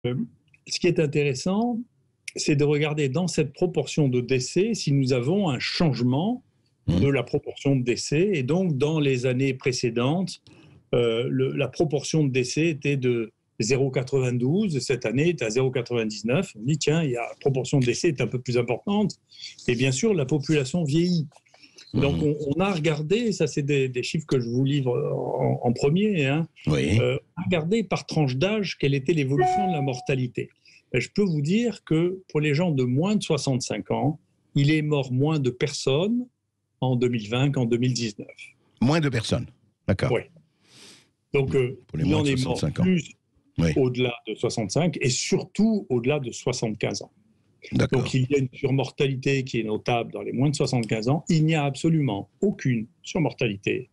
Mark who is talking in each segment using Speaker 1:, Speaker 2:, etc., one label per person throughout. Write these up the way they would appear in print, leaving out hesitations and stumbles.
Speaker 1: Ce qui est intéressant, c'est de regarder dans cette proportion de décès si nous avons un changement de la proportion de décès. Et donc, dans les années précédentes, la proportion de décès était de 0,92. Cette année est à 0,99. On dit, tiens, la proportion de décès est un peu plus importante. Et bien sûr, la population vieillit. Donc, on a regardé, ça c'est des chiffres que je vous livre en premier, hein, regardé par tranche d'âge quelle était l'évolution de la mortalité. Et je peux vous dire que pour les gens de moins de 65 ans, il est mort moins de personnes en 2020 qu'en 2019.
Speaker 2: Moins de personnes, d'accord.
Speaker 1: Oui. Donc, il en est mort plus au-delà de 65 et surtout au-delà de 75 ans.
Speaker 2: D'accord.
Speaker 1: Donc, il y a une surmortalité qui est notable dans les moins de 75 ans. Il n'y a absolument aucune surmortalité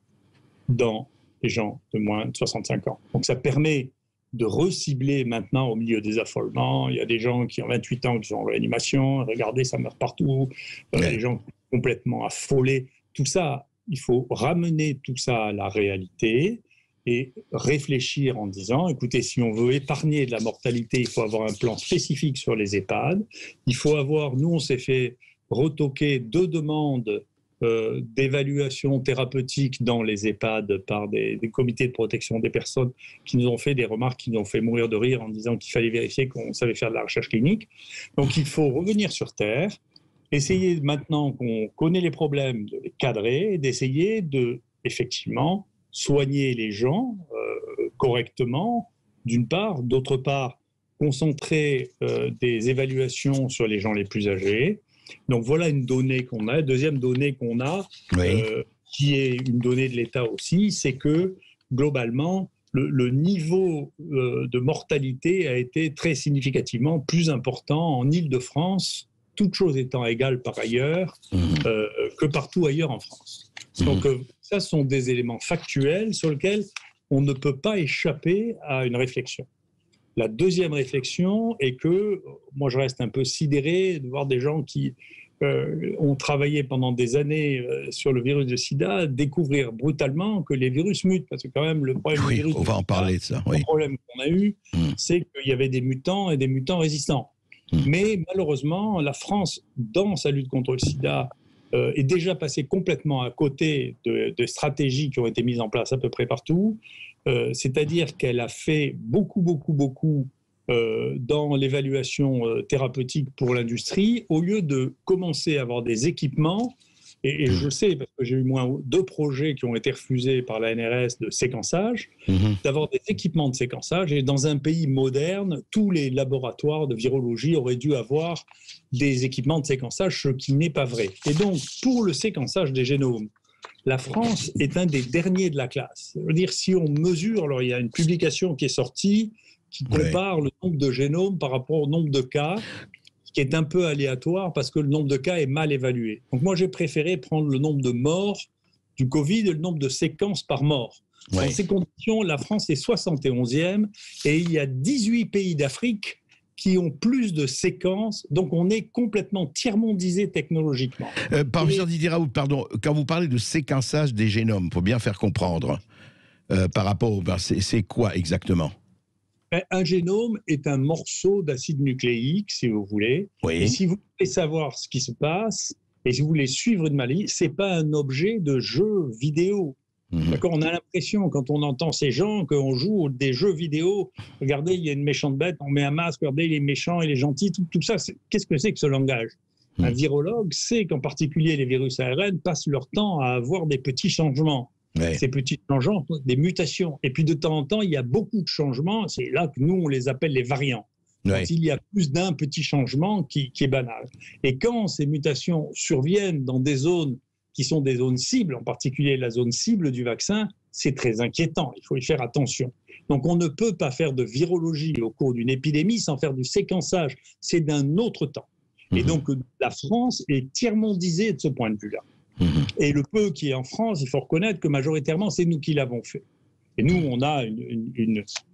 Speaker 1: dans les gens de moins de 65 ans. Donc, ça permet de recibler maintenant au milieu des affolements. Il y a des gens qui ont 28 ans qui sont en réanimation. Regardez, ça meurt partout. Les gens complètement affolés. Tout ça, il faut ramener tout ça à la réalité et réfléchir en disant, écoutez, si on veut épargner de la mortalité, il faut avoir un plan spécifique sur les EHPAD. Il faut avoir, nous, on s'est fait retoquer 2 demandes d'évaluation thérapeutique dans les EHPAD par des comités de protection des personnes qui nous ont fait des remarques qui nous ont fait mourir de rire en disant qu'il fallait vérifier qu'on savait faire de la recherche clinique. Donc, il faut revenir sur Terre, essayer maintenant qu'on connaît les problèmes de les cadrer et d'essayer de, effectivement, soigner les gens correctement, d'une part. D'autre part, concentrer des évaluations sur les gens les plus âgés. Donc voilà une donnée qu'on a. Deuxième donnée qu'on a, qui est une donnée de l'État aussi, c'est que globalement, le niveau de mortalité a été très significativement plus important en Île-de-France, toutes choses étant égales par ailleurs, que partout ailleurs en France. Donc ça, ce sont des éléments factuels sur lesquels on ne peut pas échapper à une réflexion. La deuxième réflexion est que, moi je reste un peu sidéré de voir des gens qui ont travaillé pendant des années sur le virus de sida découvrir brutalement que les virus mutent, parce que quand même le problème du virus
Speaker 2: on va en parler de ça.
Speaker 1: Le problème qu'on a eu, c'est qu'il y avait des mutants et des mutants résistants. Mais malheureusement, la France, dans sa lutte contre le sida, est déjà passée complètement à côté de stratégies qui ont été mises en place à peu près partout. C'est-à-dire qu'elle a fait beaucoup dans l'évaluation thérapeutique pour l'industrie, au lieu de commencer à avoir des équipements. Et je sais, parce que j'ai eu moins 2 projets qui ont été refusés par la NRS de séquençage, d'avoir des équipements de séquençage. Et dans un pays moderne, tous les laboratoires de virologie auraient dû avoir des équipements de séquençage, ce qui n'est pas vrai. Et donc, pour le séquençage des génomes, la France est un des derniers de la classe. Je veux dire, si on mesure, alors il y a une publication qui est sortie qui compare le nombre de génomes par rapport au nombre de cas, qui est un peu aléatoire parce que le nombre de cas est mal évalué. Donc moi, j'ai préféré prendre le nombre de morts du Covid et le nombre de séquences par mort. Dans ces conditions, la France est 71e et il y a 18 pays d'Afrique qui ont plus de séquences, donc on est complètement tiers-mondisé technologiquement.
Speaker 2: Professeur Didier Raoult, pardon, quand vous parlez de séquençage des génomes, il faut bien faire comprendre par rapport, c'est quoi exactement ?
Speaker 1: Un génome est un morceau d'acide nucléique, si vous voulez. Et si vous voulez savoir ce qui se passe, et si vous voulez suivre une maladie, ce n'est pas un objet de jeu vidéo. D'accord, on a l'impression, quand on entend ces gens, qu'on joue des jeux vidéo. Regardez, il y a une méchante bête, on met un masque, regardez, il est méchant, il est gentil, tout ça. Qu'est-ce que c'est que ce langage ? Un virologue sait qu'en particulier les virus ARN passent leur temps à avoir des petits changements. Ces petits changements, des mutations. Et puis de temps en temps, il y a beaucoup de changements. C'est là que nous, on les appelle les variants. Quand il y a plus d'un petit changement qui est banal. Et quand ces mutations surviennent dans des zones qui sont des zones cibles, en particulier la zone cible du vaccin, c'est très inquiétant. Il faut y faire attention. Donc on ne peut pas faire de virologie au cours d'une épidémie sans faire du séquençage. C'est d'un autre temps. Et donc la France est tiers-mondisée de ce point de vue-là. Et le peu qui est en France, il faut reconnaître que majoritairement, c'est nous qui l'avons fait. Et nous, on a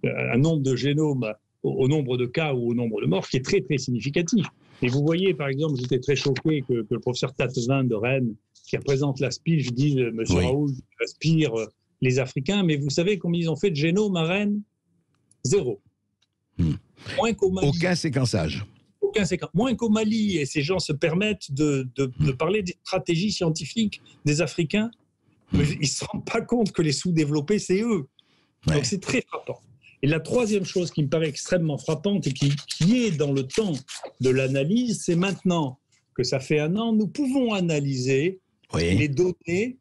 Speaker 1: un nombre de génomes au nombre de cas ou au nombre de morts qui est très, très significatif. Et vous voyez, par exemple, j'étais très choqué que le professeur Tatevin de Rennes, qui représente l'ASPIR, dise, monsieur Raoult, l'ASPIR, les Africains, mais vous savez combien ils ont fait de génomes à Rennes ? 0. Moins qu'au Mali.
Speaker 2: Aucun séquençage.
Speaker 1: Moins qu'au Mali, et ces gens se permettent de parler des stratégies scientifiques des Africains, mais ils ne se rendent pas compte que les sous-développés, c'est eux.
Speaker 2: Ouais.
Speaker 1: Donc c'est très frappant. Et la troisième chose qui me paraît extrêmement frappante et qui est dans le temps de l'analyse, c'est maintenant que ça fait 1 an, nous pouvons analyser les données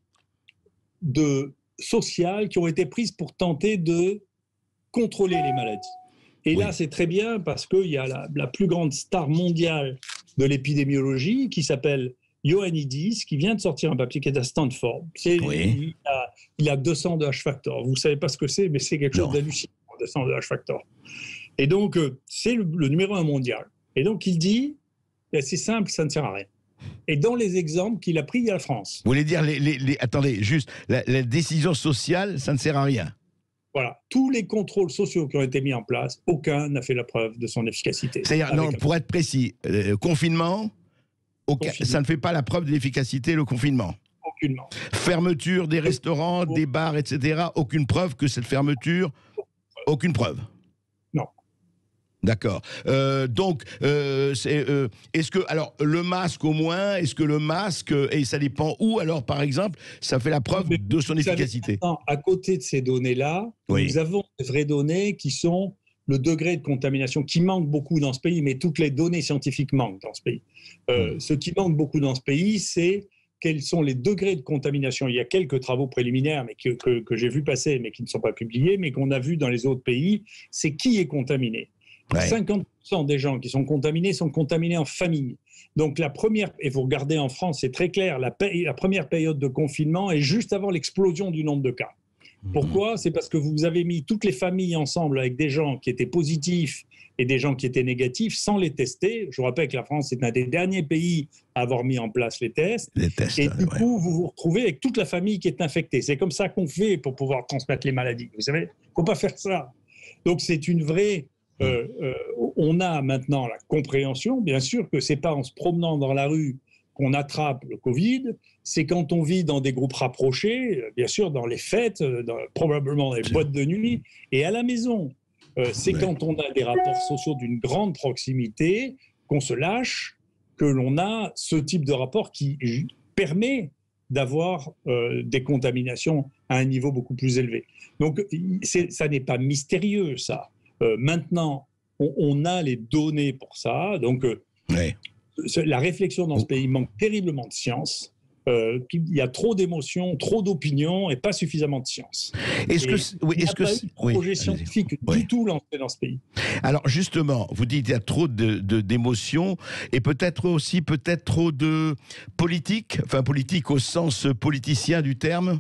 Speaker 1: sociales qui ont été prises pour tenter de contrôler les maladies. Et là, c'est très bien parce qu'il y a la plus grande star mondiale de l'épidémiologie qui s'appelle Ioannidis, qui vient de sortir un papier qui est à Stanford. Il a 200 de H-factor. Vous ne savez pas ce que c'est, mais c'est quelque chose d'hallucinant, 200 de H-factor. Et donc, c'est le numéro 1 mondial. Et donc, il dit, c'est simple, ça ne sert à rien. Et dans les exemples qu'il a pris, il y a la France.
Speaker 2: Vous voulez dire, attendez, juste, la décision sociale, ça ne sert à rien.
Speaker 1: Voilà, tous les contrôles sociaux qui ont été mis en place, aucun n'a fait la preuve de son efficacité.
Speaker 2: C'est-à-dire, non, pour être précis, confinement, ça ne fait pas la preuve de l'efficacité, le confinement.
Speaker 1: Aucunement.
Speaker 2: Fermeture des restaurants, des bars, etc. Aucune preuve que cette fermeture, aucune preuve.
Speaker 1: Non.
Speaker 2: D'accord. Donc, est-ce que, alors, le masque au moins, est-ce que le masque, et ça dépend où, alors, par exemple, ça fait la preuve de son efficacité?
Speaker 1: À côté de ces données-là, nous avons des vraies données qui sont le degré de contamination qui manque beaucoup dans ce pays, mais toutes les données scientifiques manquent dans ce pays. Ce qui manque beaucoup dans ce pays, c'est quels sont les degrés de contamination. Il y a quelques travaux préliminaires mais que j'ai vu passer, mais qui ne sont pas publiés, mais qu'on a vus dans les autres pays, c'est qui est contaminé. 50% des gens qui sont contaminés en famille. Donc la première, et vous regardez en France, c'est très clair, la première période de confinement est juste avant l'explosion du nombre de cas. Pourquoi ? C'est parce que vous avez mis toutes les familles ensemble avec des gens qui étaient positifs et des gens qui étaient négatifs sans les tester. Je vous rappelle que la France est un des derniers pays à avoir mis en place les tests. Et du coup, vous vous retrouvez avec toute la famille qui est infectée. C'est comme ça qu'on fait pour pouvoir transmettre les maladies. Vous savez, il ne faut pas faire ça. Donc c'est une vraie... on a maintenant la compréhension, bien sûr, que ce n'est pas en se promenant dans la rue qu'on attrape le Covid, c'est quand on vit dans des groupes rapprochés, bien sûr dans les fêtes, probablement dans les boîtes de nuit, et à la maison. C'est quand on a des rapports sociaux d'une grande proximité qu'on se lâche, que l'on a ce type de rapport qui permet d'avoir des contaminations à un niveau beaucoup plus élevé. Donc ça n'est pas mystérieux, ça. Maintenant, on a les données pour ça. Donc, la réflexion dans ce pays manque terriblement de science. Il y a trop d'émotions, trop d'opinions et pas suffisamment de science. Il n'y a pas eu de projet scientifique du tout lancé dans ce pays.
Speaker 2: Alors justement, vous dites qu'il y a trop d'émotions et peut-être aussi trop de politique, enfin politique au sens politicien du terme.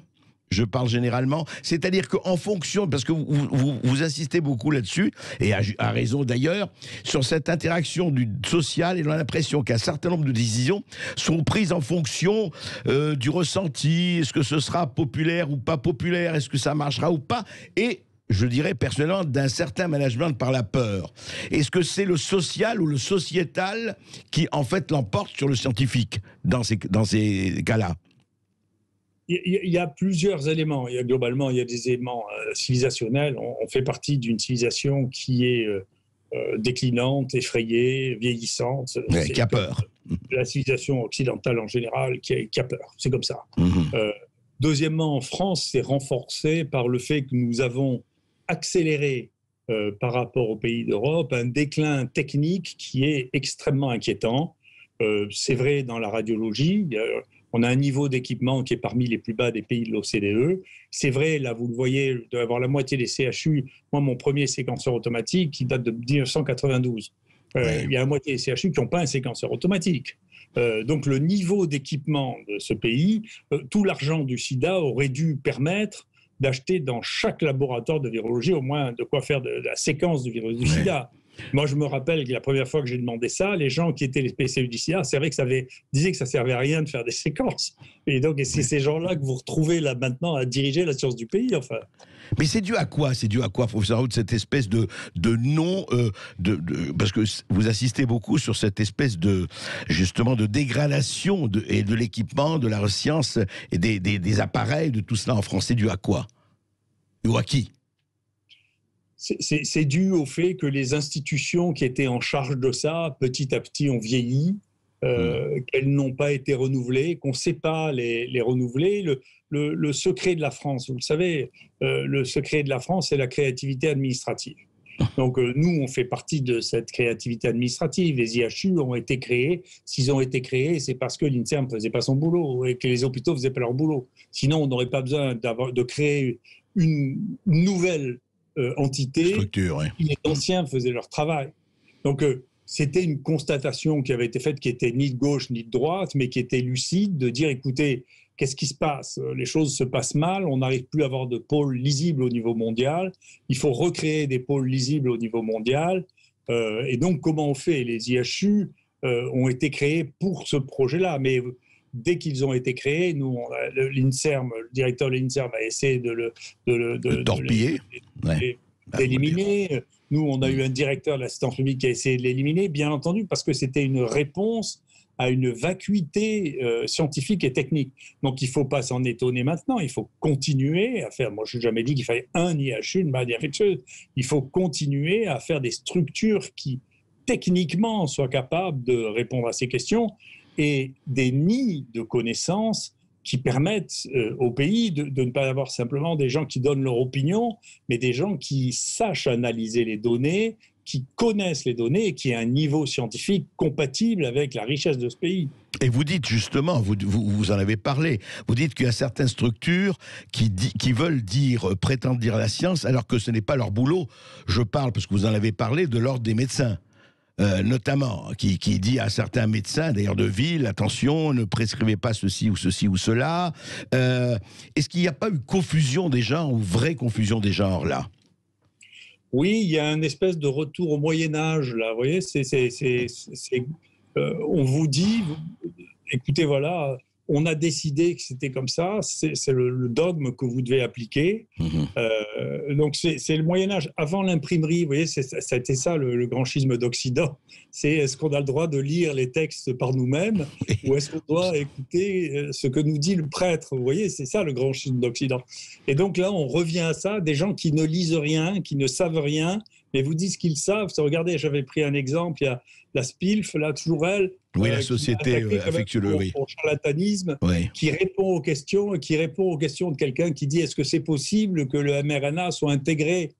Speaker 2: Je parle généralement, c'est-à-dire qu'en fonction, parce que vous insistez beaucoup là-dessus, et à raison d'ailleurs, sur cette interaction sociale, et on a l'impression qu'un certain nombre de décisions sont prises en fonction du ressenti, est-ce que ce sera populaire ou pas populaire, est-ce que ça marchera ou pas, et je dirais personnellement d'un certain management par la peur. Est-ce que c'est le social ou le sociétal qui en fait l'emporte sur le scientifique dans ces cas-là ?
Speaker 1: Il y a plusieurs éléments. Globalement, il y a des éléments civilisationnels. On fait partie d'une civilisation qui est déclinante, effrayée, vieillissante.
Speaker 2: Qui a peur.
Speaker 1: La civilisation occidentale en général qui a peur. C'est comme ça.
Speaker 2: Mm-hmm.
Speaker 1: Deuxièmement, en France, c'est renforcé par le fait que nous avons accéléré par rapport aux pays d'Europe un déclin technique qui est extrêmement inquiétant. C'est vrai dans la radiologie. On a un niveau d'équipement qui est parmi les plus bas des pays de l'OCDE. C'est vrai, là, vous le voyez, d'avoir la moitié des CHU. Moi, mon premier séquenceur automatique, qui date de 1992. Il y a la moitié des CHU qui n'ont pas un séquenceur automatique. Donc, le niveau d'équipement de ce pays, tout l'argent du sida aurait dû permettre d'acheter dans chaque laboratoire de virologie au moins de quoi faire de la séquence du virus du sida. Moi, je me rappelle que la première fois que j'ai demandé ça, les gens qui étaient les spécialistes du sida, c'est vrai que disaient que ça ne servait à rien de faire des séquences. Et donc, c'est ces gens-là que vous retrouvez là maintenant à diriger la science du pays, enfin.
Speaker 2: Mais c'est dû à quoi ? C'est dû à quoi, professeur Raoult, cette espèce de non... parce que vous insistez beaucoup sur cette espèce justement, de dégradation et de l'équipement, de la science et des appareils, de tout cela en France. C'est dû à quoi ? Ou à qui ?
Speaker 1: c'est dû au fait que les institutions qui étaient en charge de ça, petit à petit, ont vieilli, qu'elles n'ont pas été renouvelées, qu'on ne sait pas les renouveler. Le secret de la France, vous le savez, le secret de la France, c'est la créativité administrative. Donc nous, on fait partie de cette créativité administrative. Les IHU ont été créés. S'ils ont été créés, c'est parce que l'INSERM ne faisait pas son boulot et que les hôpitaux ne faisaient pas leur boulot. Sinon, on n'aurait pas besoin de créer une nouvelle entité.
Speaker 2: Structure, oui.
Speaker 1: Les anciens faisaient leur travail. Donc c'était une constatation qui avait été faite, qui était ni de gauche ni de droite, mais qui était lucide, de dire, écoutez, qu'est-ce qui se passe? Les choses se passent mal, on n'arrive plus à avoir de pôles lisibles au niveau mondial, il faut recréer des pôles lisibles au niveau mondial. Et donc, comment on fait? Les IHU ont été créés pour ce projet-là, mais dès qu'ils ont été créés, nous, l'INSERM, le directeur de l'INSERM a essayé de
Speaker 2: torpiller,
Speaker 1: d'éliminer. Nous, on a eu un directeur de l'assistance publique qui a essayé de l'éliminer, bien entendu, parce que c'était une réponse à une vacuité scientifique et technique. Donc, il ne faut pas s'en étonner maintenant. Il faut continuer à faire... Moi, je n'ai jamais dit qu'il fallait un IHU, une maladie infectieuse. Il faut continuer à faire des structures qui, techniquement, soient capables de répondre à ces questions et des nids de connaissances qui permettent au pays de ne pas avoir simplement des gens qui donnent leur opinion, mais des gens qui sachent analyser les données, qui connaissent les données et qui aient un niveau scientifique compatible avec la richesse de ce pays.
Speaker 2: Et vous dites justement, vous en avez parlé, vous dites qu'il y a certaines structures qui veulent prétendre dire la science alors que ce n'est pas leur boulot. Je parle, parce que vous en avez parlé, de l'ordre des médecins. Notamment, qui dit à certains médecins, d'ailleurs de ville, attention, ne prescrivez pas ceci ou cela. Est-ce qu'il n'y a pas eu confusion des genres, ou vraie confusion des genres, là?
Speaker 1: Oui, il y a une espèce de retour au Moyen-Âge, là. Vous voyez, on vous dit, écoutez, voilà, on a décidé que c'était comme ça, c'est le dogme que vous devez appliquer. Donc, c'est le Moyen-Âge. Avant l'imprimerie, vous voyez, ça a été ça le grand schisme d'Occident. C'est est-ce qu'on a le droit de lire les textes par nous-mêmes ou est-ce qu'on doit écouter ce que nous dit le prêtre? Vous voyez, c'est ça le grand schisme d'Occident. Et donc là, on revient à ça, des gens qui ne lisent rien, qui ne savent rien, mais vous disent qu'ils savent. Regardez, j'avais pris un exemple, il y a la SPILF, là, toujours elle.
Speaker 2: Oui, la société affectueuse.
Speaker 1: Pour charlatanisme,
Speaker 2: oui.
Speaker 1: Qui répond aux questions de quelqu'un qui dit est-ce que c'est possible que le mRNA soit intégré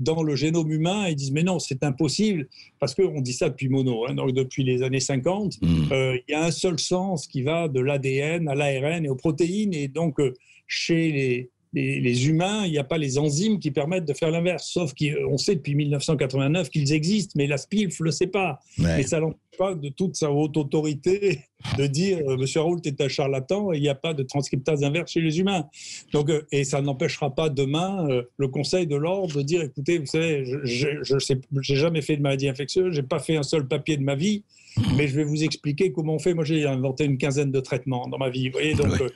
Speaker 1: dans le génome humain? Ils disent mais non, c'est impossible, parce qu'on dit ça depuis Monod, donc depuis les années 50. Il y a un seul sens qui va de l'ADN à l'ARN et aux protéines, et donc chez les humains, il n'y a pas les enzymes qui permettent de faire l'inverse, sauf qu'on sait depuis 1989 qu'ils existent, mais la SPILF ne le sait pas.
Speaker 2: Ouais.
Speaker 1: Et ça n'empêche pas de toute sa haute autorité de dire « Monsieur Raoult est un charlatan et il n'y a pas de transcriptase inverse chez les humains ». Donc, et ça n'empêchera pas demain le Conseil de l'Ordre de dire « Écoutez, vous savez, je n'ai jamais fait de maladie infectieuse, je n'ai pas fait un seul papier de ma vie, mais je vais vous expliquer comment on fait. Moi, j'ai inventé une quinzaine de traitements dans ma vie. » Vous voyez, donc... Ouais.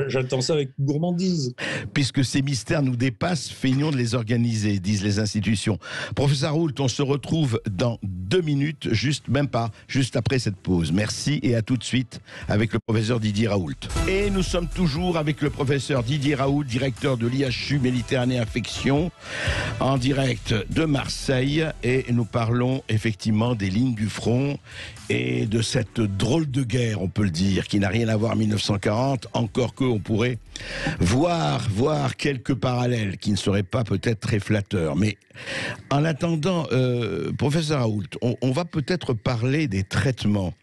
Speaker 1: J'attends ça avec gourmandise.
Speaker 2: Puisque ces mystères nous dépassent, feignons de les organiser, disent les institutions. Professeur Raoult, on se retrouve dans 2 minutes, même pas, juste après cette pause. Merci et à tout de suite avec le professeur Didier Raoult. Et nous sommes toujours avec le professeur Didier Raoult, directeur de l'IHU Méditerranée Infection, en direct de Marseille. Et nous parlons effectivement des lignes du front et de cette drôle de guerre, on peut le dire, qui n'a rien à voir en 1940, encore qu'on pourrait voir quelques parallèles qui ne seraient pas peut-être très flatteurs. Mais en attendant, professeur Raoult, on va peut-être parler des traitements.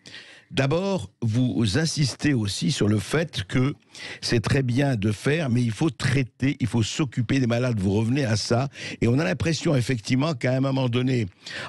Speaker 2: D'abord, vous insistez aussi sur le fait que c'est très bien de faire, mais il faut traiter, il faut s'occuper des malades. Vous revenez à ça, et on a l'impression effectivement qu'à un moment donné,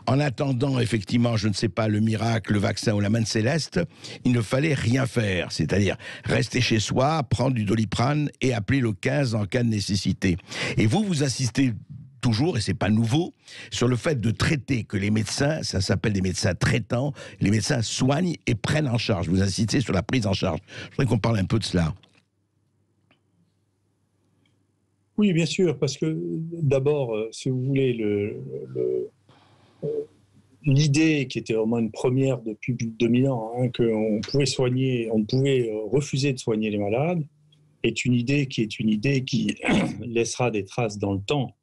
Speaker 2: en attendant effectivement, je ne sais pas, le miracle, le vaccin ou la main céleste, il ne fallait rien faire. C'est-à-dire rester chez soi, prendre du Doliprane et appeler le 15 en cas de nécessité. Et vous insistez toujours, et c'est pas nouveau, sur le fait de traiter, que les médecins, ça s'appelle des médecins traitants, les médecins soignent et prennent en charge. Vous insistez sur la prise en charge. Je voudrais qu'on parle un peu de cela.
Speaker 1: Oui, bien sûr, parce que d'abord, si vous voulez, l'idée qui était vraiment une première depuis plus de 2000 ans, qu'on pouvait soigner, on pouvait refuser de soigner les malades, est une idée qui laissera des traces dans le temps.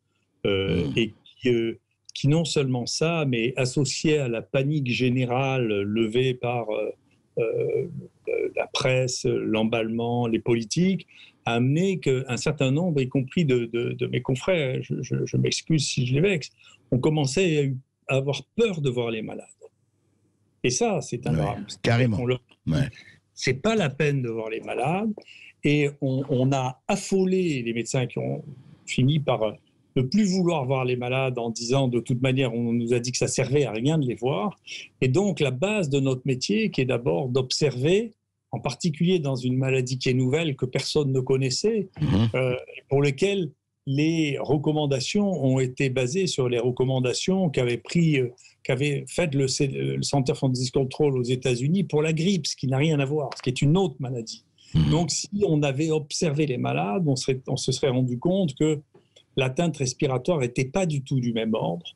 Speaker 1: Et qui non seulement ça, mais associé à la panique générale levée par la presse, l'emballement, les politiques, a amené qu'un certain nombre, y compris de mes confrères, je m'excuse si je les vexe, ont commencé à avoir peur de voir les malades. Et ça, c'est un drame.
Speaker 2: Carrément.
Speaker 1: C'est pas la peine de voir les malades. Et on a affolé les médecins qui ont fini par ne plus vouloir voir les malades en disant de toute manière, on nous a dit que ça servait à rien de les voir. Et donc, la base de notre métier, qui est d'abord d'observer, en particulier dans une maladie qui est nouvelle, que personne ne connaissait, pour lesquelles les recommandations ont été basées sur les recommandations qu'avait faites le Center for Disease Control aux États-Unis pour la grippe, ce qui n'a rien à voir, ce qui est une autre maladie. Donc, si on avait observé les malades, on se serait rendu compte que l'atteinte respiratoire n'était pas du tout du même ordre.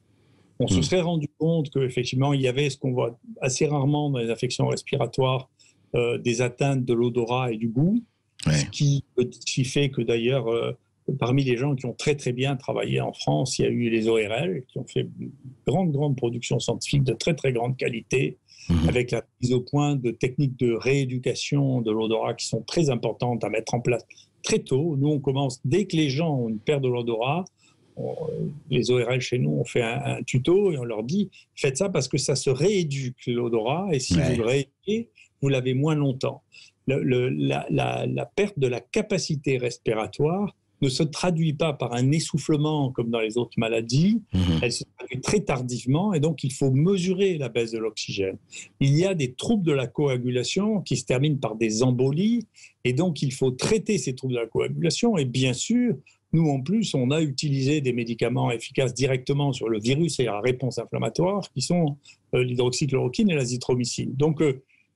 Speaker 1: On se serait rendu compte qu'effectivement, il y avait ce qu'on voit assez rarement dans les infections respiratoires, des atteintes de l'odorat et du goût, ce qui fait que d'ailleurs, parmi les gens qui ont très très bien travaillé en France, il y a eu les ORL qui ont fait une grande production scientifique de très très grande qualité, avec la mise au point de techniques de rééducation de l'odorat qui sont très importantes à mettre en place très tôt. Nous, on commence dès que les gens ont une perte de l'odorat. Les ORL chez nous, on fait un tuto et on leur dit « faites ça parce que ça se rééduque l'odorat et si vous le rééduquez, vous l'avez moins longtemps ». La perte de la capacité respiratoire ne se traduit pas par un essoufflement comme dans les autres maladies, elle se traduit très tardivement et donc il faut mesurer la baisse de l'oxygène. Il y a des troubles de la coagulation qui se terminent par des embolies et donc il faut traiter ces troubles de la coagulation et bien sûr, nous en plus, on a utilisé des médicaments efficaces directement sur le virus et la réponse inflammatoire qui sont l'hydroxychloroquine et l'azithromycine. Donc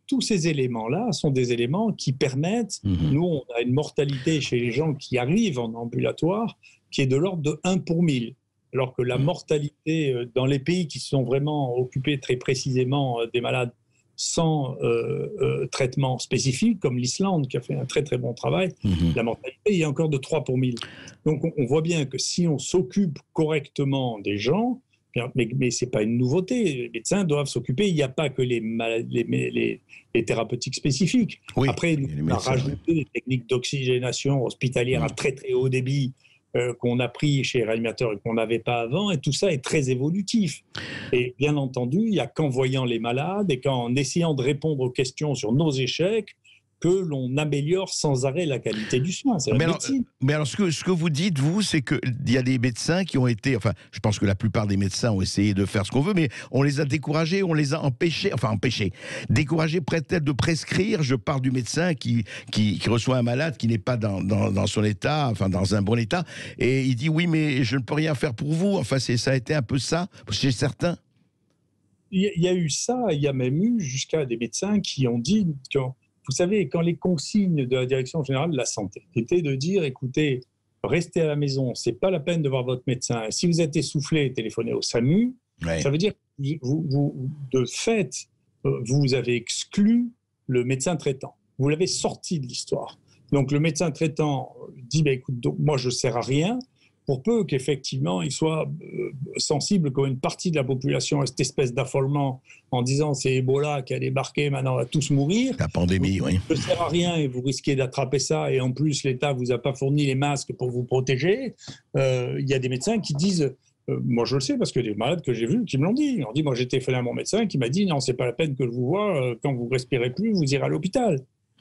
Speaker 1: tous ces éléments-là sont des éléments qui permettent, nous on a une mortalité chez les gens qui arrivent en ambulatoire qui est de l'ordre de 1 pour 1000, alors que la mortalité dans les pays qui sont vraiment occupés très précisément des malades sans traitement spécifique, comme l'Islande qui a fait un très très bon travail, la mortalité est encore de 3 pour 1000. Donc on voit bien que si on s'occupe correctement des gens, mais ce n'est pas une nouveauté. Les médecins doivent s'occuper. Il n'y a pas que les thérapeutiques spécifiques. Après, on a rajouté des techniques d'oxygénation hospitalière à très très haut débit qu'on a pris chez les réanimateurs et qu'on n'avait pas avant. Et tout ça est très évolutif. Et bien entendu, il n'y a qu'en voyant les malades et qu'en essayant de répondre aux questions sur nos échecs que l'on améliore sans arrêt la qualité du soin. C'est la médecine.
Speaker 2: Mais alors, ce que vous dites, vous, c'est qu'il y a des médecins qui ont été... Enfin, je pense que la plupart des médecins ont essayé de faire ce qu'on veut, mais on les a découragés, on les a découragés peut-être de prescrire. Je parle du médecin qui reçoit un malade qui n'est pas dans son état, enfin, dans un bon état, et il dit « oui, mais je ne peux rien faire pour vous ». Enfin, ça a été un peu ça, chez certains.
Speaker 1: Il y a eu ça, il y a même eu jusqu'à des médecins qui ont dit... Vous savez, quand les consignes de la Direction générale de la santé étaient de dire, écoutez, restez à la maison, c'est pas la peine de voir votre médecin. Et si vous êtes essoufflé, téléphonez au SAMU. Ça veut dire que de fait, vous avez exclu le médecin traitant. Vous l'avez sorti de l'histoire. Donc le médecin traitant dit, écoute, donc, moi je ne sers à rien. Pour peu qu'effectivement il soit sensible comme une partie de la population à cette espèce d'affolement en disant c'est Ebola qui a débarqué, maintenant on va tous mourir.
Speaker 2: La pandémie, oui.
Speaker 1: Ça ne sert à rien et vous risquez d'attraper ça et en plus l'État ne vous a pas fourni les masques pour vous protéger. Il y a des médecins qui disent, moi je le sais parce que des malades que j'ai vus qui me l'ont dit. Ils m'ont dit, moi j'ai téléphoné à mon médecin qui m'a dit non, c'est pas la peine que je vous voie, quand vous respirez plus, vous irez à l'hôpital.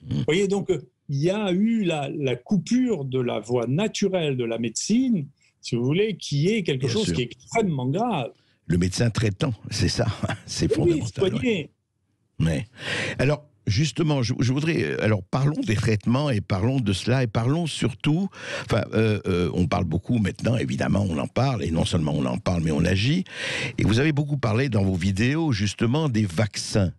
Speaker 1: Vous voyez, donc il y a eu la coupure de la voie naturelle de la médecine, si vous voulez, qui est quelque chose qui est extrêmement grave.
Speaker 2: Le médecin traitant, c'est ça, c'est fondamental. Ouais. Alors, justement, je voudrais... Alors, parlons des traitements et parlons de cela et parlons surtout... Enfin, on parle beaucoup maintenant, évidemment, on en parle, et non seulement on en parle, mais on agit. Et vous avez beaucoup parlé dans vos vidéos, justement, des vaccins.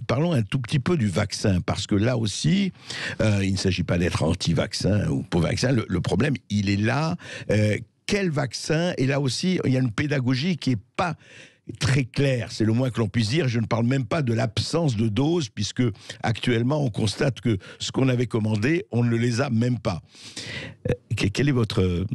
Speaker 2: Parlons un tout petit peu du vaccin, parce que là aussi, il ne s'agit pas d'être anti-vaccin ou pour vaccin. Le problème, il est là. Quel vaccin? Et là aussi, il y a une pédagogie qui n'est pas... très clair, c'est le moins que l'on puisse dire. Je ne parle même pas de l'absence de doses, puisque actuellement on constate que ce qu'on avait commandé, on ne les a même pas. Quelle est votre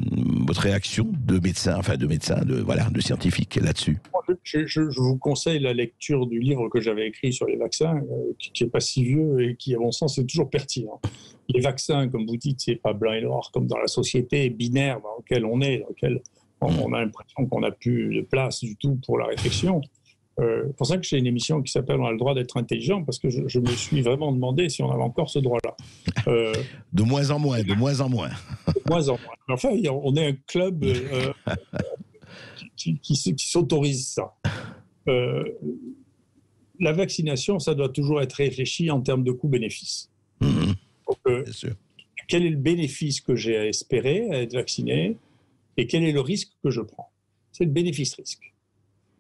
Speaker 2: réaction de médecin, de scientifique là-dessus?
Speaker 1: Je vous conseille la lecture du livre que j'avais écrit sur les vaccins, qui n'est pas si vieux et qui, à mon sens, est toujours pertinent. Les vaccins, comme vous dites, c'est pas blanc et noir, comme dans la société binaire dans laquelle on est, dans laquelle on a l'impression qu'on n'a plus de place du tout pour la réflexion. C'est pour ça que j'ai une émission qui s'appelle « On a le droit d'être intelligent », parce que je me suis vraiment demandé si on avait encore ce droit-là.
Speaker 2: De moins en moins, de moins en moins.
Speaker 1: De moins en moins. Enfin, on est un club qui s'autorise ça. La vaccination, ça doit toujours être réfléchi en termes de coût-bénéfice. Donc,
Speaker 2: Bien sûr.
Speaker 1: quel est le bénéfice que j'ai à espérer à être vacciné et quel est le risque que je prends? C'est le bénéfice-risque.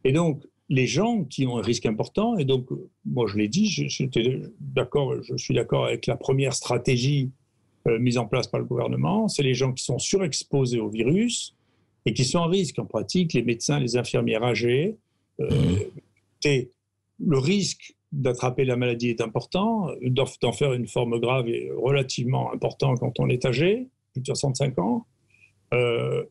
Speaker 1: Et donc, les gens qui ont un risque important, et donc, moi je l'ai dit, je suis d'accord avec la première stratégie mise en place par le gouvernement, c'est les gens qui sont surexposés au virus et qui sont en risque. En pratique, les médecins, les infirmières âgées, le risque d'attraper la maladie est important, d'en faire une forme grave est relativement important quand on est âgé, plus de 65 ans,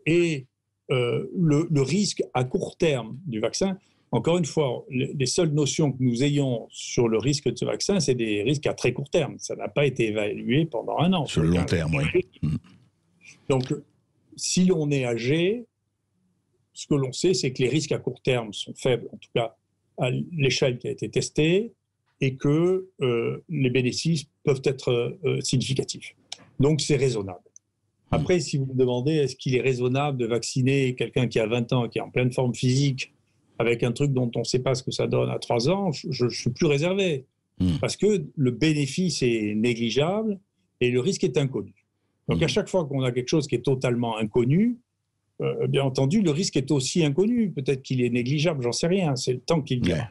Speaker 1: et le risque à court terme du vaccin, encore une fois, les seules notions que nous ayons sur le risque de ce vaccin, c'est des risques à très court terme. Ça n'a pas été évalué pendant un an.
Speaker 2: Sur le long terme, oui.
Speaker 1: Donc, si on est âgé, ce que l'on sait, c'est que les risques à court terme sont faibles, en tout cas à l'échelle qui a été testée, et que les bénéfices peuvent être significatifs. Donc, c'est raisonnable. Après, si vous me demandez, est-ce qu'il est raisonnable de vacciner quelqu'un qui a 20 ans, qui est en pleine forme physique, avec un truc dont on ne sait pas ce que ça donne à 3 ans, je suis plus réservé. Parce que le bénéfice est négligeable et le risque est inconnu. Donc, à chaque fois qu'on a quelque chose qui est totalement inconnu, bien entendu, le risque est aussi inconnu. Peut-être qu'il est négligeable, j'en sais rien. C'est le temps qu'il dira.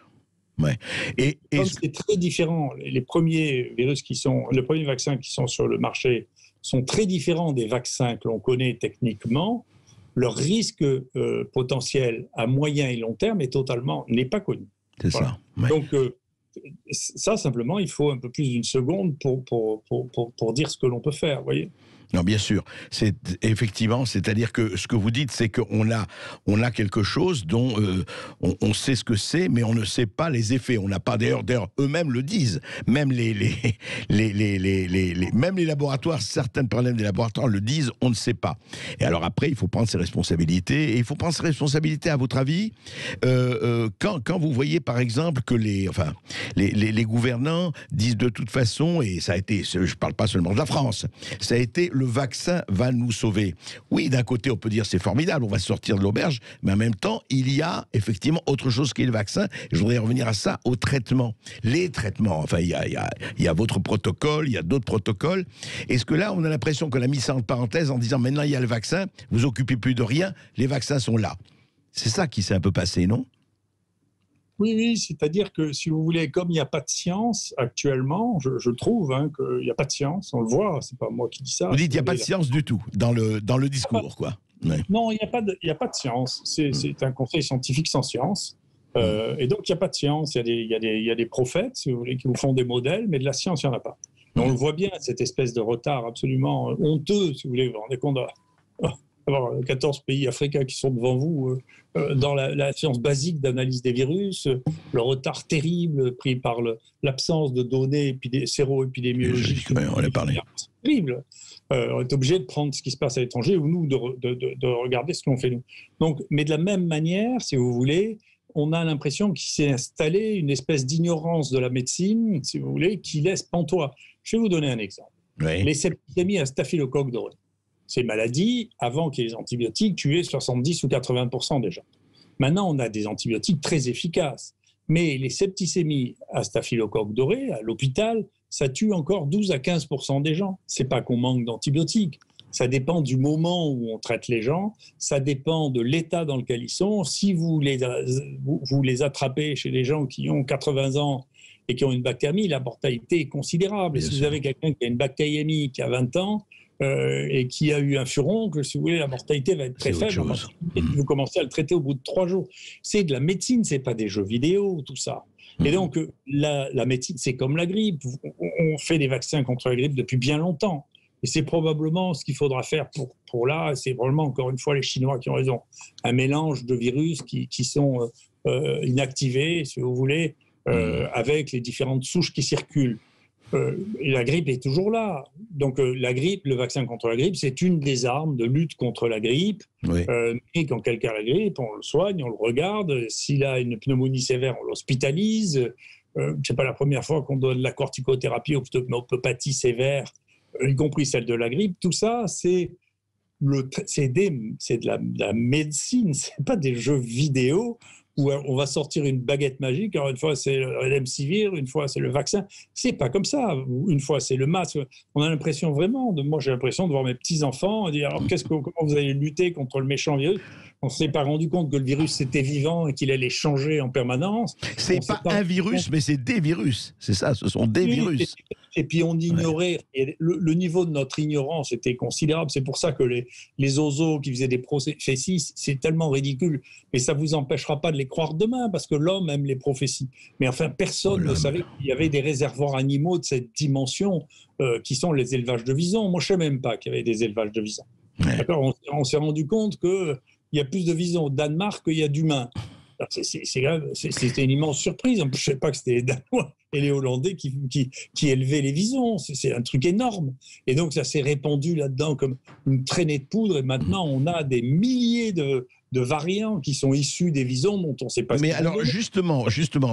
Speaker 2: Ouais. Et
Speaker 1: c'est très différent. Les premiers vaccins qui sont sur le marché sont très différents des vaccins que l'on connaît techniquement. Leur risque potentiel à moyen et long terme n'est pas connu.
Speaker 2: C'est ça. Ouais.
Speaker 1: Donc, ça, simplement, il faut un peu plus d'une seconde pour dire ce que l'on peut faire, vous voyez.
Speaker 2: Non, bien sûr. C'est effectivement, c'est-à-dire que ce que vous dites, c'est qu'on a quelque chose dont on sait ce que c'est, mais on ne sait pas les effets. On n'a pas, d'ailleurs, eux-mêmes le disent. Même même les laboratoires, certains problèmes des laboratoires le disent, on ne sait pas. Et alors après, il faut prendre ses responsabilités. Et il faut prendre ses responsabilités, à votre avis, quand vous voyez, par exemple, que les gouvernants disent de toute façon, et ça a été, je ne parle pas seulement de la France, ça a été le vaccin va nous sauver. Oui, d'un côté, on peut dire c'est formidable, on va sortir de l'auberge, mais en même temps, il y a effectivement autre chose qu'est le vaccin. Je voudrais revenir à ça, aux traitements. Les traitements, enfin, il y a votre protocole, il y a d'autres protocoles. Est-ce que là, on a l'impression qu'on a mis ça en parenthèse en disant maintenant il y a le vaccin, vous occupez plus de rien, les vaccins sont là. C'est ça qui s'est un peu passé, non ?
Speaker 1: Oui, c'est-à-dire que, si vous voulez, comme il n'y a pas de science actuellement, je trouve qu'il n'y a pas de science, on le voit, c'est pas moi qui dis ça.
Speaker 2: Vous dites qu'il n'y a pas de science du tout dans le discours, quoi. Ouais.
Speaker 1: Non, il n'y a pas de science, c'est un conseil scientifique sans science, et donc il n'y a pas de science, il y a des prophètes, si vous voulez, qui vous font des modèles, mais de la science, il n'y en a pas. Et on le voit bien, cette espèce de retard absolument honteux, si vous voulez, vous vous rendez compte d'avoir 14 pays africains qui sont devant vous dans la science basique d'analyse des virus, le retard terrible pris par l'absence de données séro-épidémiologiques.
Speaker 2: On en parlé.
Speaker 1: C'est terrible. On est obligé de prendre ce qui se passe à l'étranger ou nous de regarder ce qu'on fait nous. Donc, mais de la même manière, si vous voulez, on a l'impression qu'il s'est installé une espèce d'ignorance de la médecine, si vous voulez, qui laisse pantois. Je vais vous donner un exemple.
Speaker 2: Oui.
Speaker 1: Les septicémies à staphylocoque doré. Ces maladies, avant qu'il y ait les antibiotiques, tuaient 70 ou 80% des gens. Maintenant, on a des antibiotiques très efficaces. Mais les septicémies à staphylocoque doré, à l'hôpital, ça tue encore 12 à 15% des gens. Ce n'est pas qu'on manque d'antibiotiques. Ça dépend du moment où on traite les gens. Ça dépend de l'état dans lequel ils sont. Si vous les attrapez chez des gens qui ont 80 ans et qui ont une bactérie, la mortalité est considérable. Et si vous avez quelqu'un qui a une bactérie qui a 20 ans, et qui a eu un furon, si vous voulez, la mortalité va être très faible. Et vous commencez à le traiter au bout de 3 jours. C'est de la médecine, c'est pas des jeux vidéo, tout ça. Et donc, la médecine, c'est comme la grippe. On fait des vaccins contre la grippe depuis bien longtemps. Et c'est probablement ce qu'il faudra faire pour là. C'est probablement, encore une fois, les Chinois qui ont raison. Un mélange de virus qui sont inactivés, si vous voulez, avec les différentes souches qui circulent. Et la grippe est toujours là. Donc la grippe, le vaccin contre la grippe, c'est une des armes de lutte contre la grippe. Oui. Et quand quelqu'un a la grippe, on le soigne, on le regarde. S'il a une pneumonie sévère, on l'hospitalise. C'est pas la première fois qu'on donne la corticothérapie aux pneumopathie sévère, y compris celle de la grippe. Tout ça, c'est de la médecine. C'est pas des jeux vidéo où on va sortir une baguette magique. Alors une fois c'est le remdesivir, une fois c'est le vaccin. C'est pas comme ça. Une fois c'est le masque. On a l'impression vraiment, moi j'ai l'impression de voir mes petits enfants dire alors comment vous allez lutter contre le méchant virus. On ne s'est pas rendu compte que le virus c'était vivant et qu'il allait changer en permanence.
Speaker 2: C'est pas un virus, mais c'est des virus. C'est ça, ce sont des virus.
Speaker 1: Et puis on ignorait. Ouais. Le niveau de notre ignorance était considérable. C'est pour ça que les oiseaux qui faisaient des prophéties, c'est tellement ridicule. Mais ça ne vous empêchera pas de les croire demain, parce que l'homme aime les prophéties. Mais enfin, personne ne savait qu'il y avait des réservoirs animaux de cette dimension qui sont les élevages de visons. Moi, je ne savais même pas qu'il y avait des élevages de visons. Ouais. D'accord, on s'est rendu compte qu'il y a plus de visons au Danemark qu'il y a d'humains. C'était une immense surprise. Je ne savais pas que c'était les Danois et les Hollandais qui élevaient les visons. C'est un truc énorme. Et donc, ça s'est répandu là-dedans comme une traînée de poudre. Et maintenant, on a des milliers de variants qui sont issus des visons dont on ne sait pas.
Speaker 2: Mais alors justement,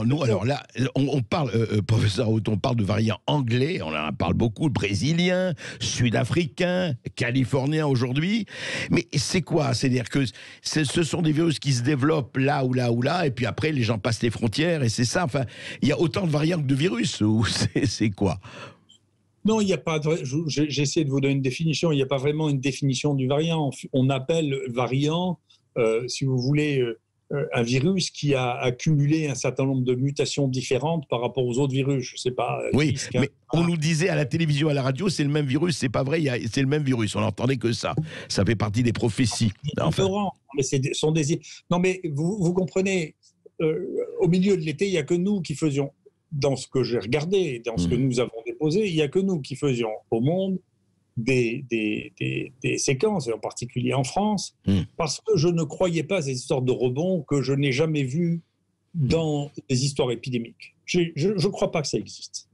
Speaker 2: nous, alors là, on parle, professeur Raoult, on parle de variants anglais, on en parle beaucoup, brésiliens, sud-africains, californiens aujourd'hui. Mais c'est quoi? C'est-à-dire que ce sont des virus qui se développent là ou là ou là, et puis après les gens passent les frontières, et c'est ça. Enfin, il y a autant de variants que de virus, ou c'est quoi?
Speaker 1: Non, il n'y a pas. J'ai essayé de vous donner une définition. Il n'y a pas vraiment une définition du variant. On appelle variant, si vous voulez, un virus qui a accumulé un certain nombre de mutations différentes par rapport aux autres virus. Je ne sais pas.
Speaker 2: Oui, mais on nous disait à la télévision, à la radio, c'est le même virus. C'est pas vrai. C'est le même virus. On n'entendait que ça. Ça fait partie des prophéties.
Speaker 1: Enfin. Mais sont des. Non, mais vous comprenez. Au milieu de l'été, il n'y a que nous qui faisions. Dans ce que j'ai regardé, dans ce que nous avons déposé, il n'y a que nous qui faisions au monde des séquences, et en particulier en France, parce que je ne croyais pas à ces histoires de rebonds que je n'ai jamais vues dans des histoires épidémiques. Je ne crois pas que ça existe.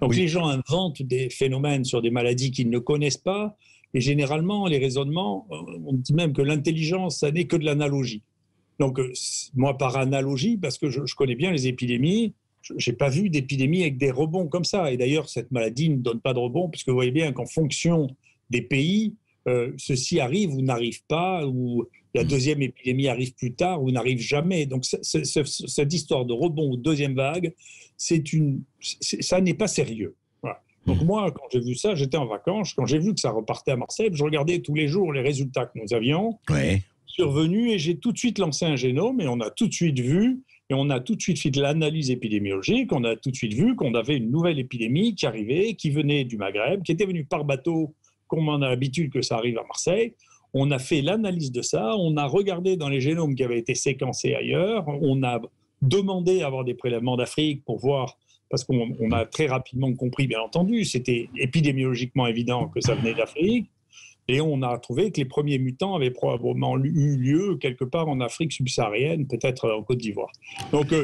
Speaker 1: Donc les gens inventent des phénomènes sur des maladies qu'ils ne connaissent pas, et généralement, les raisonnements, on dit même que l'intelligence, ça n'est que de l'analogie. Donc moi, par analogie, parce que je connais bien les épidémies, je n'ai pas vu d'épidémie avec des rebonds comme ça. Et d'ailleurs, cette maladie ne donne pas de rebond, puisque vous voyez bien qu'en fonction des pays, ceci arrive ou n'arrive pas, ou la deuxième épidémie arrive plus tard ou n'arrive jamais. Donc cette histoire de rebond ou deuxième vague, ça n'est pas sérieux. Voilà. Donc moi, quand j'ai vu ça, j'étais en vacances. Quand j'ai vu que ça repartait à Marseille, je regardais tous les jours les résultats que nous avions. Ouais. Survenu, et j'ai tout de suite lancé un génome, et on a tout de suite vu, et on a tout de suite fait de l'analyse épidémiologique, on a tout de suite vu qu'on avait une nouvelle épidémie qui arrivait, qui venait du Maghreb, qui était venue par bateau, comme on a l'habitude que ça arrive à Marseille. On a fait l'analyse de ça, on a regardé dans les génomes qui avaient été séquencés ailleurs, on a demandé à avoir des prélèvements d'Afrique pour voir, parce qu'on a très rapidement compris, bien entendu, c'était épidémiologiquement évident que ça venait d'Afrique. Et on a trouvé que les premiers mutants avaient probablement eu lieu quelque part en Afrique subsaharienne, peut-être en Côte d'Ivoire. Donc,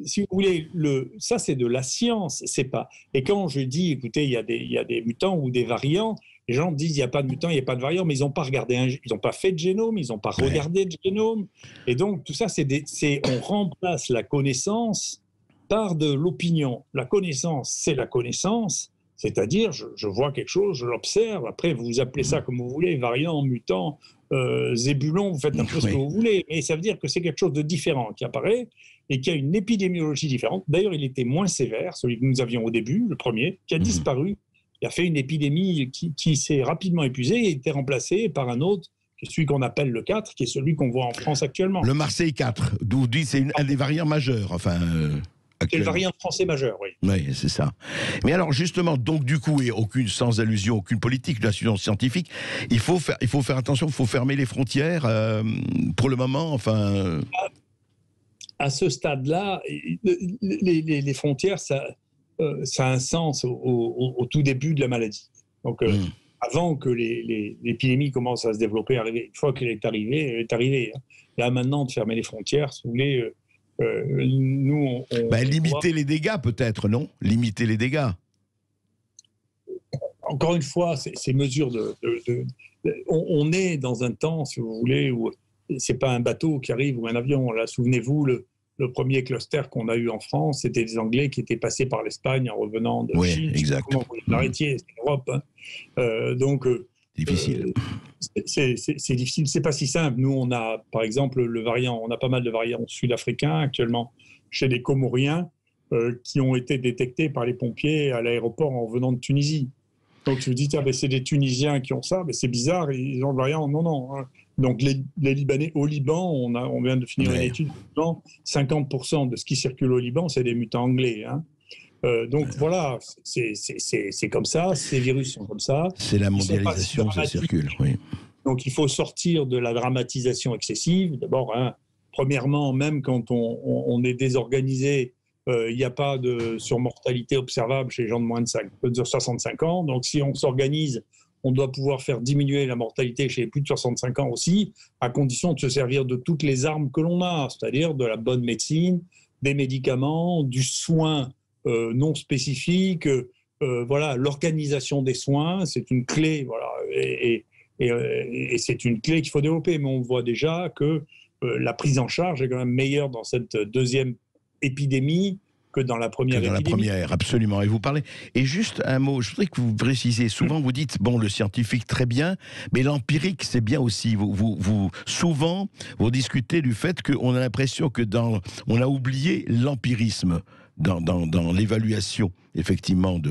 Speaker 1: si vous voulez, ça c'est de la science, c'est pas. Et quand je dis, écoutez, il y a des mutants ou des variants, les gens disent il n'y a pas de mutants, il n'y a pas de variants, mais ils n'ont pas regardé, ils n'ont pas fait de génome, ils n'ont pas regardé de génome. Et donc tout ça, on remplace la connaissance par de l'opinion. La connaissance, c'est la connaissance. C'est-à-dire, je vois quelque chose, je l'observe, après vous appelez ça comme vous voulez, variant, mutant, zébulon, vous faites un peu ce que vous voulez, mais ça veut dire que c'est quelque chose de différent qui apparaît et qui a une épidémiologie différente. D'ailleurs, il était moins sévère, celui que nous avions au début, le premier, qui a disparu. Il a fait une épidémie qui s'est rapidement épuisée et été remplacée par un autre, qui est celui qu'on appelle le 4, qui est celui qu'on voit en France actuellement.
Speaker 2: Le Marseille 4, d'où dit c'est un des variants majeurs, enfin...
Speaker 1: C'est le variant français majeur, oui.
Speaker 2: Oui, c'est ça. Mais alors justement, donc du coup, et sans allusion, aucune politique, d'assurance scientifique, il faut faire attention, il faut fermer les frontières pour le moment, enfin...
Speaker 1: À ce stade-là, les frontières, ça a un sens au tout début de la maladie. Donc, avant que l'épidémie commence à se développer, une fois qu'elle est arrivée, elle est arrivée. Hein. Là, maintenant, de fermer les frontières, si vous voulez, nous,
Speaker 2: limiter les dégâts, peut-être, non? Limiter les dégâts.
Speaker 1: Encore une fois, ces mesures on est dans un temps, si vous voulez, où c'est pas un bateau qui arrive ou un avion. Là, souvenez-vous, le premier cluster qu'on a eu en France, c'était des Anglais qui étaient passés par l'Espagne en revenant de Chine.
Speaker 2: Exact.
Speaker 1: Comment vous l'arrêtiez? C'est l'Europe. Hein. Donc,
Speaker 2: difficile.
Speaker 1: C'est difficile. C'est pas si simple. Nous, on a, par exemple, on a pas mal de variants sud-africains actuellement chez les Comoriens qui ont été détectés par les pompiers à l'aéroport en venant de Tunisie. Donc, je vous dis, c'est des Tunisiens qui ont ça, mais c'est bizarre, ils ont le variant. Non. Hein. Donc, les Libanais, au Liban, on vient de finir une étude, 50% de ce qui circule au Liban, c'est des mutants anglais. Hein. Donc, voilà, c'est comme ça, ces virus sont comme ça.
Speaker 2: C'est la mondialisation, ça circule, oui.
Speaker 1: Donc, il faut sortir de la dramatisation excessive. D'abord, hein, premièrement, même quand on est désorganisé, il n'y a pas de surmortalité observable chez les gens de 65 ans. Donc, si on s'organise, on doit pouvoir faire diminuer la mortalité chez les plus de 65 ans aussi, à condition de se servir de toutes les armes que l'on a, c'est-à-dire de la bonne médecine, des médicaments, du soin non spécifique. Voilà, l'organisation des soins, c'est une clé. Voilà, et c'est une clé qu'il faut développer. Mais on voit déjà que la prise en charge est quand même meilleure dans cette deuxième épidémie que dans la première épidémie.
Speaker 2: Dans la première, absolument. Et vous parlez... Et juste un mot, je voudrais que vous précisiez. Souvent, vous dites, bon, le scientifique, très bien, mais l'empirique, c'est bien aussi. Souvent, vous discutez du fait qu'on a l'impression que on a oublié l'empirisme dans l'évaluation, effectivement,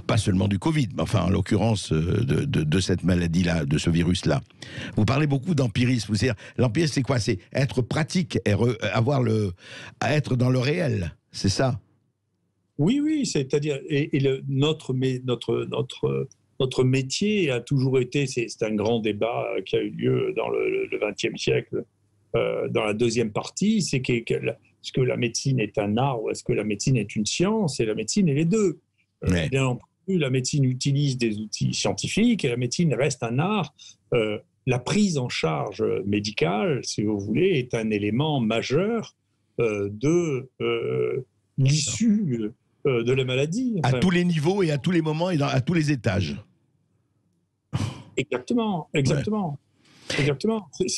Speaker 2: pas seulement du Covid, mais enfin, en l'occurrence, de cette maladie-là, de ce virus-là. Vous parlez beaucoup d'empirisme. L'empirisme, c'est quoi? C'est être pratique, être dans le réel. C'est ça?
Speaker 1: Oui, c'est-à-dire, notre métier a toujours été, c'est un grand débat qui a eu lieu dans le XXe siècle, dans la deuxième partie, c'est est-ce que la médecine est un art ou est-ce que la médecine est une science? Et la médecine est les deux. Bien entendu, la médecine utilise des outils scientifiques et la médecine reste un art. La prise en charge médicale, si vous voulez, est un élément majeur de l'issue de la maladie.
Speaker 2: Enfin, à tous les niveaux et à tous les moments et à tous les étages.
Speaker 1: Exactement. Exactement.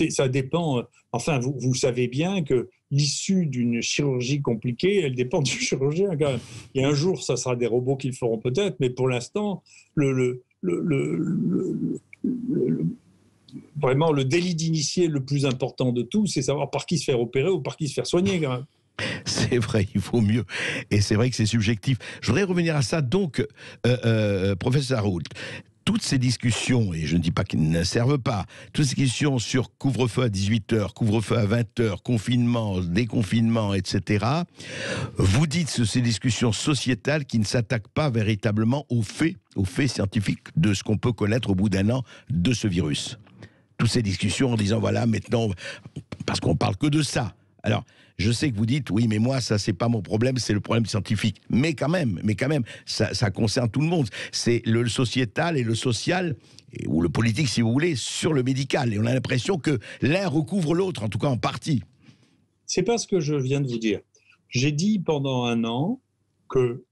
Speaker 1: Ça dépend. Enfin, vous savez bien que l'issue d'une chirurgie compliquée, elle dépend du chirurgien quand même. Et un jour, ça sera des robots qui le feront peut-être, mais pour l'instant, vraiment le délit d'initié le plus important de tout, c'est savoir par qui se faire opérer ou par qui se faire soigner quand même.
Speaker 2: C'est vrai, il faut mieux. Et c'est vrai que c'est subjectif. Je voudrais revenir à ça. Donc, professeur Raoult, toutes ces discussions, et je ne dis pas qu'elles ne servent pas, toutes ces questions sur couvre-feu à 18h, couvre-feu à 20h, confinement, déconfinement, etc., vous dites que ces discussions sociétales qui ne s'attaquent pas véritablement aux faits scientifiques de ce qu'on peut connaître au bout d'un an de ce virus. Toutes ces discussions en disant, voilà, maintenant, parce qu'on parle que de ça. Alors, je sais que vous dites, oui, mais moi, ça, c'est pas mon problème, c'est le problème scientifique. Mais quand même, ça concerne tout le monde. C'est le sociétal et le social, ou le politique, si vous voulez, sur le médical. Et on a l'impression que l'un recouvre l'autre, en tout cas en partie.
Speaker 1: C'est pas ce que je viens de vous dire. J'ai dit pendant un an que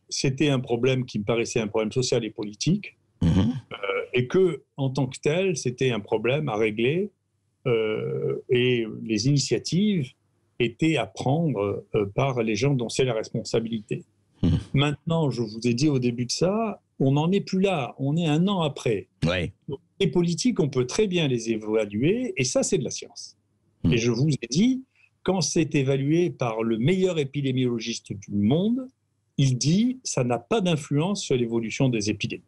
Speaker 1: c'était un problème qui me paraissait un problème social et politique, et que, en tant que tel, c'était un problème à régler, et les initiatives étaient à prendre par les gens dont c'est la responsabilité. Maintenant, je vous ai dit au début de ça, on n'en est plus là, on est un an après.
Speaker 2: Ouais.
Speaker 1: Donc, les politiques, on peut très bien les évaluer, et ça, c'est de la science. Et je vous ai dit, quand c'est évalué par le meilleur épidémiologiste du monde, il dit ça n'a pas d'influence sur l'évolution des épidémies.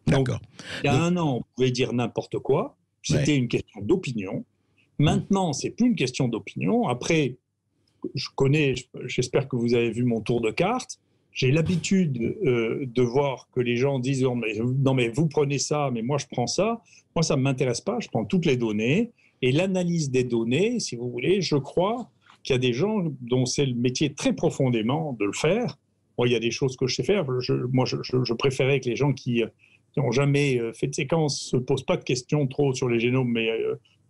Speaker 1: Donc, il y a un an, on pouvait dire n'importe quoi, c'était une question d'opinion. Maintenant, c'est plus une question d'opinion. Après, je connais, j'espère que vous avez vu mon tour de carte. J'ai l'habitude de voir que les gens disent non mais vous prenez ça, mais moi je prends ça. Moi ça ne m'intéresse pas, je prends toutes les données. Et l'analyse des données, si vous voulez, je crois qu'il y a des gens dont c'est le métier très profondément de le faire. Moi, il y a des choses que je sais faire. Je préférais que les gens qui n'ont jamais fait de séquence ne se posent pas de questions trop sur les génomes, mais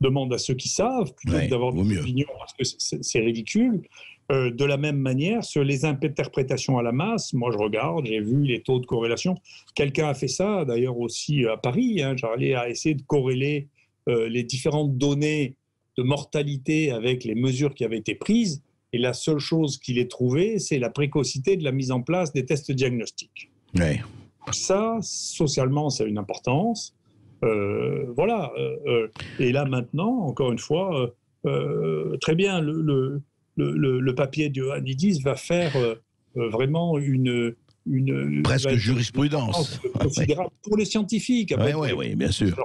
Speaker 1: demandent à ceux qui savent, plutôt que d'avoir une opinion, parce que c'est ridicule. De la même manière, sur les interprétations à la masse, moi je regarde, j'ai vu les taux de corrélation. Quelqu'un a fait ça, d'ailleurs aussi à Paris. J'allais à essayer de corréler les différentes données de mortalité avec les mesures qui avaient été prises. Et la seule chose qu'il ait trouvée, c'est la précocité de la mise en place des tests diagnostiques.
Speaker 2: Ouais.
Speaker 1: Ça, socialement, ça a une importance. Voilà. Et là, maintenant, encore une fois, très bien, le papier de Ioannidis va faire vraiment une
Speaker 2: presque jurisprudence
Speaker 1: considérable pour les scientifiques.
Speaker 2: Oui, bien sûr.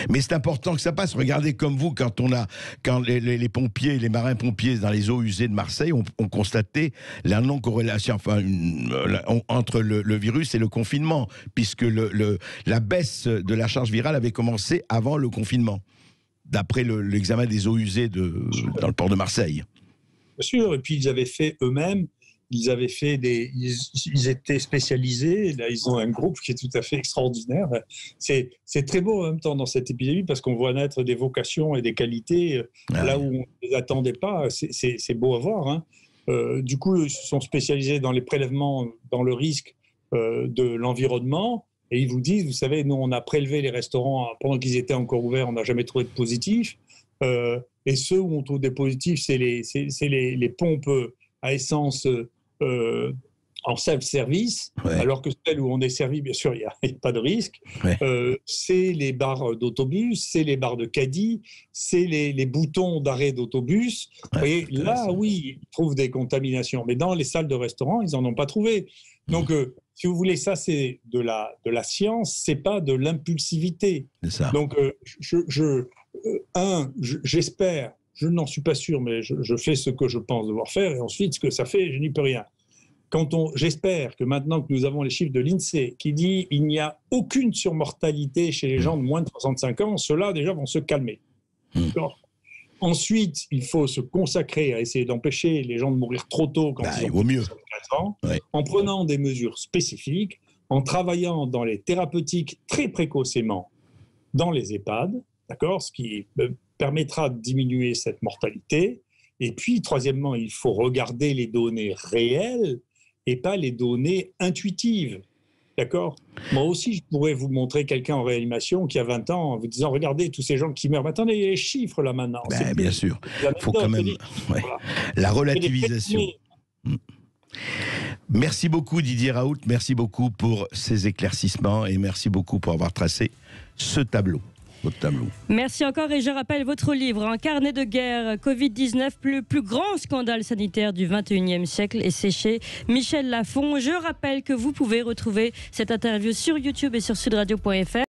Speaker 2: Mais c'est important que ça passe. Regardez comme vous, quand les pompiers, les marins-pompiers dans les eaux usées de Marseille ont constaté la non-corrélation entre le virus et le confinement, puisque la baisse de la charge virale avait commencé avant le confinement, d'après l'examen des eaux usées dans le port de Marseille.
Speaker 1: Bien sûr, et puis ils avaient fait eux-mêmes, ils étaient spécialisés, là ils ont un groupe qui est tout à fait extraordinaire. C'est très beau en même temps dans cette épidémie parce qu'on voit naître des vocations et des qualités là où on ne les attendait pas, c'est beau à voir. Hein. Du coup, ils se sont spécialisés dans les prélèvements, dans le risque de l'environnement. Et ils vous disent, vous savez, nous, on a prélevé les restaurants pendant qu'ils étaient encore ouverts, on n'a jamais trouvé de positif. Et ceux où on trouve des positifs, c'est les pompes à essence en self-service, alors que celles où on est servi, bien sûr, il n'y a pas de risque. C'est les barres d'autobus, c'est les barres de caddie, c'est les boutons d'arrêt d'autobus. Et là, oui, ils trouvent des contaminations. Mais dans les salles de restaurant, ils n'en ont pas trouvé. Donc, si vous voulez, ça, c'est de la science, c'est pas de l'impulsivité. Donc, j'espère, je n'en suis pas sûr, mais je fais ce que je pense devoir faire, et ensuite, ce que ça fait, je n'y peux rien. J'espère que maintenant que nous avons les chiffres de l'INSEE qui dit qu'il n'y a aucune surmortalité chez les gens de moins de 65 ans, ceux-là, déjà, vont se calmer. Ensuite, il faut se consacrer à essayer d'empêcher les gens de mourir trop tôt quand ils ont 75 ans, en prenant des mesures spécifiques, en travaillant dans les thérapeutiques très précocement dans les EHPAD, d'accord, ce qui permettra de diminuer cette mortalité. Et puis, troisièmement, il faut regarder les données réelles et pas les données intuitives. D'accord ? Moi aussi, je pourrais vous montrer quelqu'un en réanimation qui a 20 ans en vous disant « Regardez tous ces gens qui meurent. » Mais attendez, il y a les chiffres là maintenant.
Speaker 2: Bien sûr. Il faut quand même... La relativisation. Merci beaucoup Didier Raoult. Merci beaucoup pour ces éclaircissements et merci beaucoup pour avoir tracé ce tableau.
Speaker 3: Merci encore et je rappelle votre livre, Un carnet de guerre, Covid-19, le plus grand scandale sanitaire du 21e siècle, et c'est chez Michel Lafon. Je rappelle que vous pouvez retrouver cette interview sur YouTube et sur sudradio.fr.